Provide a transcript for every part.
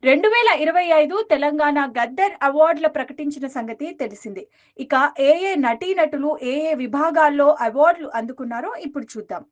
2025 తెలంగాణ గద్దర్ అవార్డుల ప్రకటించిన సంగతి తెలిసిందే. ఇక నటీనటులు విభాగాల్లో అవార్డులు అందుకున్నారో ఇప్పుడు చూద్దాం.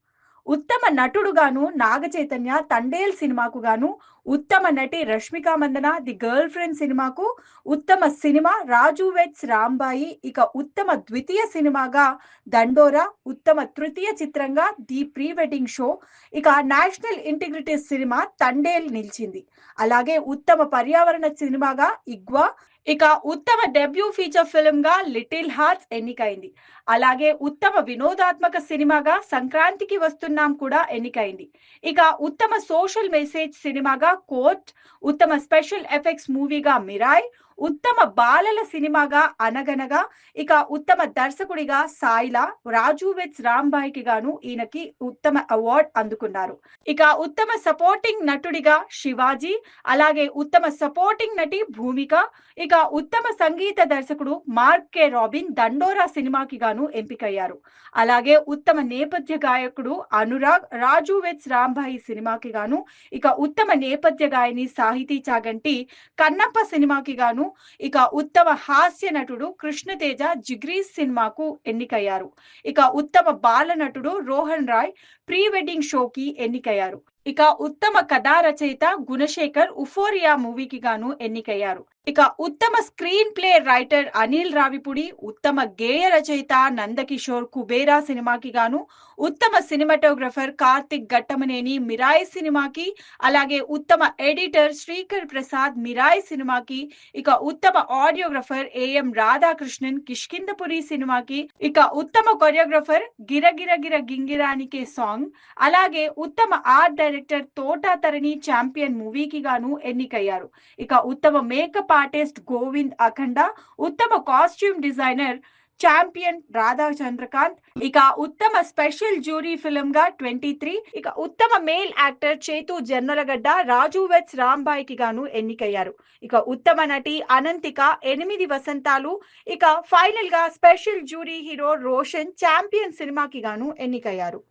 ఉత్తమ నటుడుగాను నాగ చైతన్య 'తండేల్' సినిమాకు గాను, ఉత్తమ నటి Rashmika Mandanna 'the girlfriend' సినిమాకు, ఉత్తమ సినిమా 'రాజు వెడ్స్ రాంబాయి', ఇక ఉత్తమ ద్వితీయ సినిమాగా 'దండోరా', ఉత్తమ తృతీయ చిత్రంగా 'ది ప్రీ వెడ్డింగ్ షో', ఇక నేషనల్ ఇంటిగ్రిటీ సినిమా 'తండేల్' నిలిచింది. అలాగే ఉత్తమ పర్యావరణ సినిమాగా 'ఇగ్వా', ఇక ఉత్తమ డెబ్యూ ఫీచర్ ఫిల్మ్ గా 'లిటిల్ హార్ట్స్' ఎన్నికైంది. అలాగే ఉత్తమ వినోదాత్మక సినిమాగా 'సంక్రాంతికి వస్తున్నాం' కూడా ఎన్నికైంది. ఇక ఉత్తమ సోషల్ మెసేజ్ సినిమాగా 'కోర్ట్', ఉత్తమ స్పెషల్ ఎఫెక్ట్స్ మూవీగా 'మిరాయ్', ఉత్తమ బాలల సినిమాగా 'అనగనగా', ఇక ఉత్తమ దర్శకుడిగా సాయిలా 'రాజు వెడ్స్ రాంబాయికి' గాను ఈయనకి ఉత్తమ అవార్డు అందుకున్నారు. ఇక ఉత్తమ సపోర్టింగ్ నటుడిగా 'శివాజీ', అలాగే ఉత్తమ సపోర్టింగ్ నటి 'భూమిక', ఇక ఉత్తమ సంగీత దర్శకుడు మార్క్ కె రాబిన్ 'దండోరా' సినిమాకి గాను ఎంపికయ్యారు. అలాగే ఉత్తమ నేపథ్య గాయకుడు అనురాగ్ 'రాజు వెడ్స్ రాంబాయి' సినిమాకి గాను, ఇక ఉత్తమ నేపథ్య గాయని సాహితీ చాగంటి 'కన్నప్ప' సినిమాకి గాను, ఇక ఉత్తమ హాస్య నటుడు కృష్ణతేజ 'జిగ్రీష్' సినిమాకు ఎన్నికయ్యారు. ఇక ఉత్తమ బాల నటుడు రోహన్ రాయ్ 'ప్రీ వెడ్డింగ్ షో'కి ఎన్నికయ్యారు. ఇక ఉత్తమ కథా రచయిత గుణశేఖర్ 'ఉఫోరియా' మూవీకి గాను ఎన్నికయ్యారు. ఇక ఉత్తమ screen play writer Anil Ravipudi, ఉత్తమ గేయ రచయిత నందకిషోర్ 'కుబేరా' సినిమాకి గాను, ఉత్తమ సినిమాటోగ్రఫర్ కార్తిక్ ఘట్టమనేని 'మిరాయ్' సినిమాకి, అలాగే ఉత్తమ ఎడిటర్ శ్రీకర్ ప్రసాద్ 'మిరాయ్' సినిమాకి, ఇక ఉత్తమ ఆడియోగ్రఫర్ ఏఎం రాధాకృష్ణన్ 'కిష్కింధపురి' సినిమాకి, ఇక ఉత్తమ కొరియోగ్రఫర్ గిరగిర గిర గింగిరానికే సాంగ్, అలాగే ఉత్తమ ఆర్ట్ డైరెక్టర్ తోటా తరణి 'ఛాంపియన్' మూవీకి గాను ఎన్నికయ్యారు. ఇక ఉత్తమ మేకప్ ఆర్టిస్ట్ గోవింద్ అఖండ, ఉత్తమ costume designer champion Radha Chandrakant, ఇక ఉత్తమ స్పెషల్ జ్యూరీ ఫిల్మ్ గా 23, ఇక ఉత్తమ మేల్ యాక్టర్ చేతు జొన్నలగడ్డ 'రాజు వెడ్స్ రాంబాయికి' గాను ఎన్నికయ్యారు. ఇక ఉత్తమ నటి అనంతిక 8 వసంతాలు, ఇక ఫైనల్ గా special jury hero Roshan 'champion' సినిమాకి గాను ఎన్నికయ్యారు.